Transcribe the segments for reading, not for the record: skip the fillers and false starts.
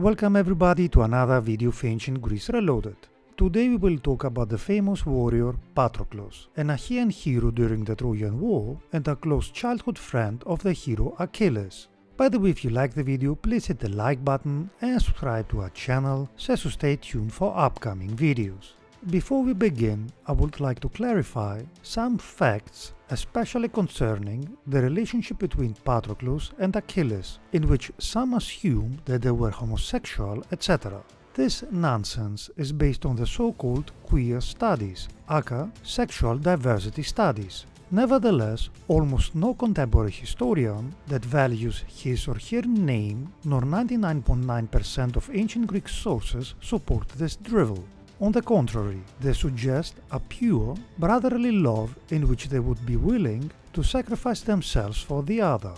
Welcome everybody to another video of Ancient Greece Reloaded. Today we will talk about the famous warrior Patroclus, an Achaean hero during the Trojan War and a close childhood friend of the hero Achilles. By the way, if you like the video, please hit the like button and subscribe to our channel so as to stay tuned for upcoming videos. Before we begin, I would like to clarify some facts, especially concerning the relationship between Patroclus and Achilles, in which some assume that they were homosexual, etc. This nonsense is based on the so-called queer studies, aka sexual diversity studies. Nevertheless, almost no contemporary historian that values his or her name, nor 99.9% of ancient Greek sources support this drivel. On the contrary, they suggest a pure, brotherly love in which they would be willing to sacrifice themselves for the other.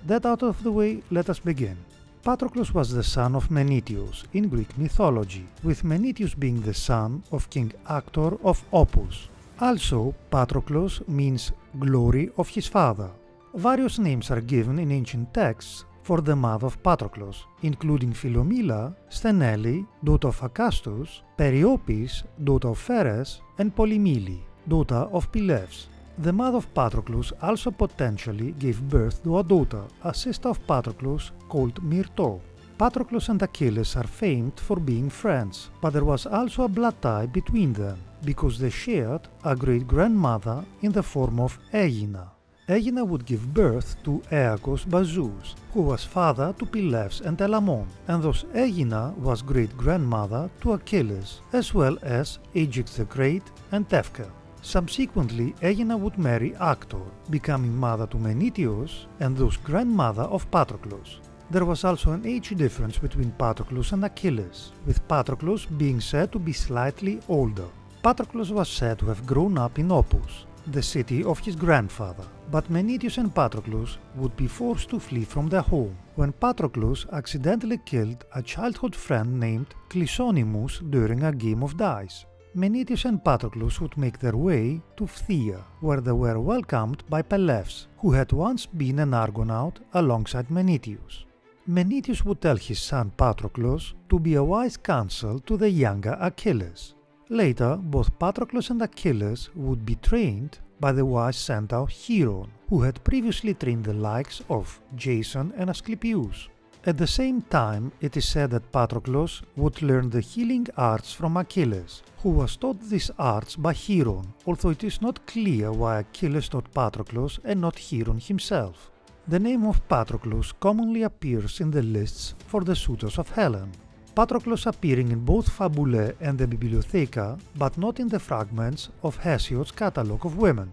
That out of the way, let us begin. Patroclus was the son of Menoetius in Greek mythology, with Menoetius being the son of King Hector of Opus. Also, Patroclus means glory of his father. Various names are given in ancient texts for the mother of Patroclus, including Philomela, Sthenele, daughter of Acastus, Periopis, daughter of Pheres, and Polymele, daughter of Peleus. The mother of Patroclus also potentially gave birth to a daughter, a sister of Patroclus called Myrto. Patroclus and Achilles are famed for being friends, but there was also a blood tie between them, because they shared a great-grandmother in the form of Aegina. Aegina would give birth to Aegos by Zeus, who was father to Peleus and Telamon, and thus Aegina was great-grandmother to Achilles, as well as Ajax the Great and Hector. Subsequently, Aegina would marry Hector, becoming mother to Menoetius and thus grandmother of Patroclus. There was also an age difference between Patroclus and Achilles, with Patroclus being said to be slightly older. Patroclus was said to have grown up in Opus, the city of his grandfather, but Menoetius and Patroclus would be forced to flee from their home when Patroclus accidentally killed a childhood friend named Clysonymus during a game of dice. Menoetius and Patroclus would make their way to Phthia, where they were welcomed by Peleus, who had once been an Argonaut alongside Menoetius. Menoetius would tell his son Patroclus to be a wise counsel to the younger Achilles. Later, both Patroclus and Achilles would be trained by the wise centaur Chiron, who had previously trained the likes of Jason and Asclepius. At the same time, it is said that Patroclus would learn the healing arts from Achilles, who was taught these arts by Chiron, although it is not clear why Achilles taught Patroclus and not Chiron himself. The name of Patroclus commonly appears in the lists for the suitors of Helen, Patroclus appearing in both Fabulae and the Bibliotheca, but not in the fragments of Hesiod's catalogue of women.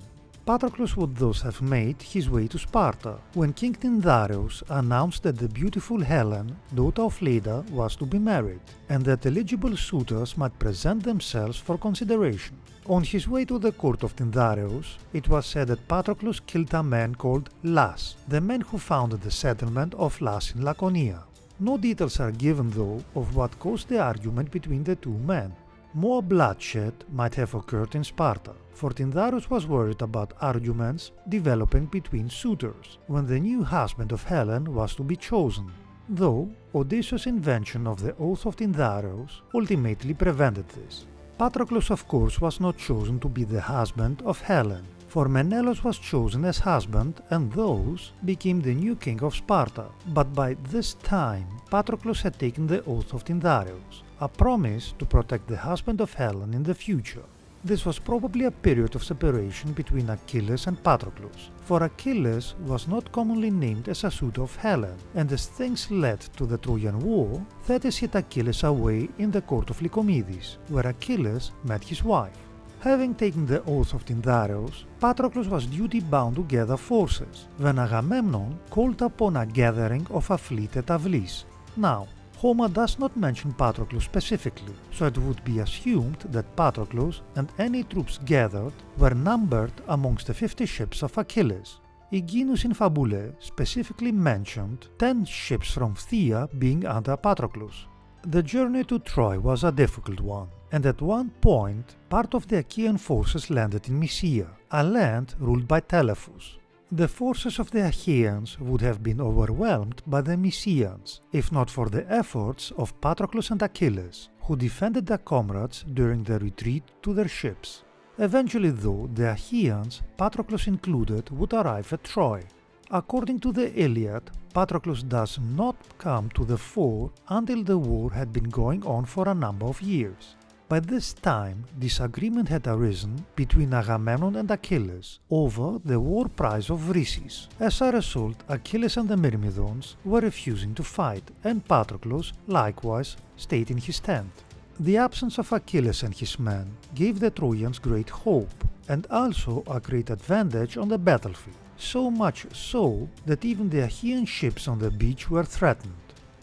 Patroclus would thus have made his way to Sparta, when King Tyndareus announced that the beautiful Helen, daughter of Leda, was to be married, and that eligible suitors might present themselves for consideration. On his way to the court of Tyndareus, it was said that Patroclus killed a man called Las, the man who founded the settlement of Las in Laconia. No details are given though of what caused the argument between the two men. More bloodshed might have occurred in Sparta, for Tyndareus was worried about arguments developing between suitors when the new husband of Helen was to be chosen, though Odysseus' invention of the oath of Tyndareus ultimately prevented this. Patroclus of course was not chosen to be the husband of Helen, for Menelaus was chosen as husband and thus became the new king of Sparta, but by this time Patroclus had taken the oath of Tyndareus, a promise to protect the husband of Helen in the future. This was probably a period of separation between Achilles and Patroclus, for Achilles was not commonly named as a suitor of Helen, and as things led to the Trojan War, Thetis hid Achilles away in the court of Lycomedes, where Achilles met his wife. Having taken the oath of Tyndareus, Patroclus was duty-bound to gather forces, when Agamemnon called upon a gathering of a fleet at Avlis. Now, Homer does not mention Patroclus specifically, so it would be assumed that Patroclus and any troops gathered were numbered amongst the 50 ships of Achilles. Hyginus in Fabulae specifically mentioned 10 ships from Phthia being under Patroclus. The journey to Troy was a difficult one, and at one point part of the Achaean forces landed in Mysia, a land ruled by Telephus. The forces of the Achaeans would have been overwhelmed by the Mysians, if not for the efforts of Patroclus and Achilles, who defended their comrades during the retreat to their ships. Eventually though, the Achaeans, Patroclus included, would arrive at Troy. According to the Iliad, Patroclus does not come to the fore until the war had been going on for a number of years. By this time, disagreement had arisen between Agamemnon and Achilles over the war prize of Rhesus. As a result, Achilles and the Myrmidons were refusing to fight, and Patroclus likewise stayed in his tent. The absence of Achilles and his men gave the Trojans great hope, and also a great advantage on the battlefield. So much so that even the Achaean ships on the beach were threatened.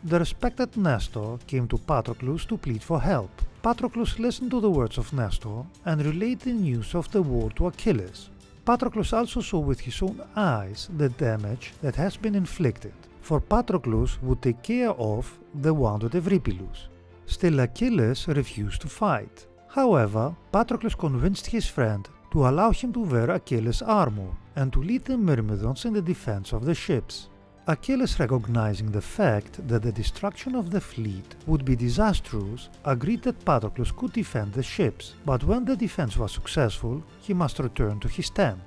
The respected Nestor came to Patroclus to plead for help. Patroclus listened to the words of Nestor and relayed the news of the war to Achilles. Patroclus also saw with his own eyes the damage that has been inflicted, for Patroclus would take care of the wounded Evripilus. Still Achilles refused to fight. However, Patroclus convinced his friend to allow him to wear Achilles' armor and to lead the Myrmidons in the defense of the ships. Achilles, recognizing the fact that the destruction of the fleet would be disastrous, agreed that Patroclus could defend the ships, but when the defense was successful, he must return to his tent.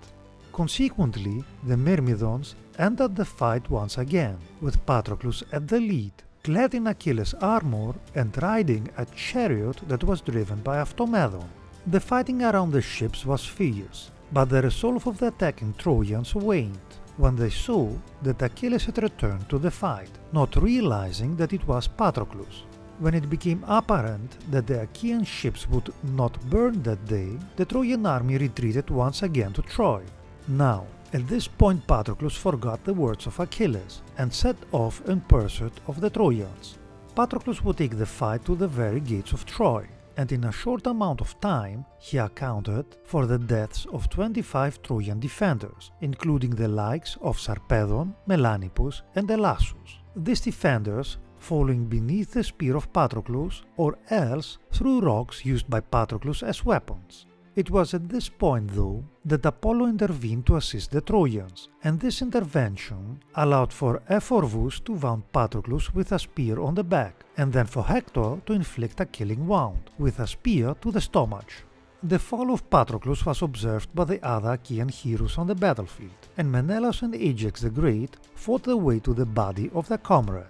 Consequently, the Myrmidons entered the fight once again, with Patroclus at the lead, clad in Achilles' armor and riding a chariot that was driven by Philomela. The fighting around the ships was fierce, but the resolve of the attacking Trojans waned when they saw that Achilles had returned to the fight, not realizing that it was Patroclus. When it became apparent that the Achaean ships would not burn that day, the Trojan army retreated once again to Troy. Now, at this point Patroclus forgot the words of Achilles and set off in pursuit of the Trojans. Patroclus would take the fight to the very gates of Troy, and in a short amount of time he accounted for the deaths of 25 Trojan defenders, including the likes of Sarpedon, Melanippus and Elassus. These defenders falling beneath the spear of Patroclus, or else through rocks used by Patroclus as weapons. It was at this point though that Apollo intervened to assist the Trojans, and this intervention allowed for Ephorvus to wound Patroclus with a spear on the back, and then for Hector to inflict a killing wound with a spear to the stomach. The fall of Patroclus was observed by the other Achaean heroes on the battlefield, and Menelaus and Ajax the Great fought their way to the body of their comrade.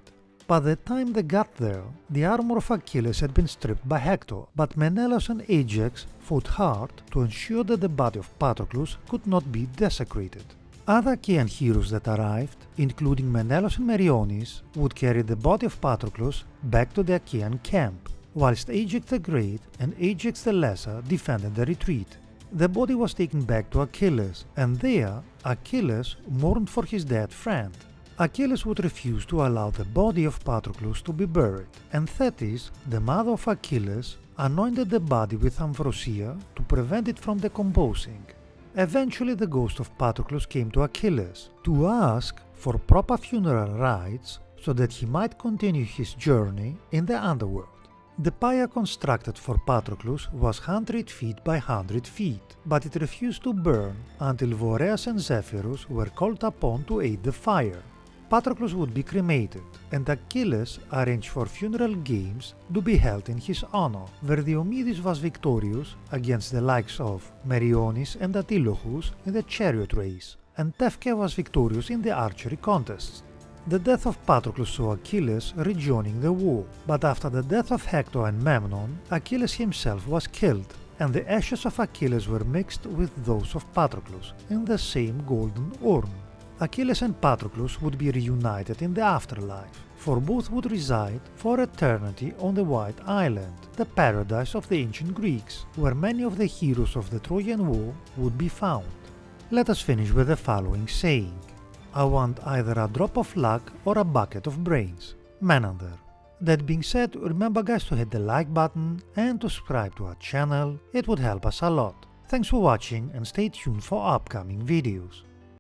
By the time they got there, the armor of Achilles had been stripped by Hector, but Menelaus and Ajax fought hard to ensure that the body of Patroclus could not be desecrated. Other Achaean heroes that arrived, including Menelaus and Meriones, would carry the body of Patroclus back to the Achaean camp, whilst Ajax the Great and Ajax the Lesser defended the retreat. The body was taken back to Achilles, and there Achilles mourned for his dead friend. Achilles would refuse to allow the body of Patroclus to be buried, and Thetis, the mother of Achilles, anointed the body with ambrosia to prevent it from decomposing. Eventually the ghost of Patroclus came to Achilles to ask for proper funeral rites so that he might continue his journey in the underworld. The pyre constructed for Patroclus was 100 feet by 100 feet, but it refused to burn until Boreas and Zephyrus were called upon to aid the fire. Patroclus would be cremated, and Achilles arranged for funeral games to be held in his honor, where Diomedis was victorious against the likes of Meriones and Antilochus in the chariot race, and Tefke was victorious in the archery contests. The death of Patroclus saw Achilles rejoining the war, but after the death of Hector and Memnon, Achilles himself was killed, and the ashes of Achilles were mixed with those of Patroclus in the same golden urn. Achilles and Patroclus would be reunited in the afterlife, for both would reside for eternity on the White Island, the paradise of the ancient Greeks, where many of the heroes of the Trojan War would be found. Let us finish with the following saying: I want either a drop of luck or a bucket of brains. Menander. That being said, remember guys to hit the like button and to subscribe to our channel, it would help us a lot. Thanks for watching and stay tuned for upcoming videos.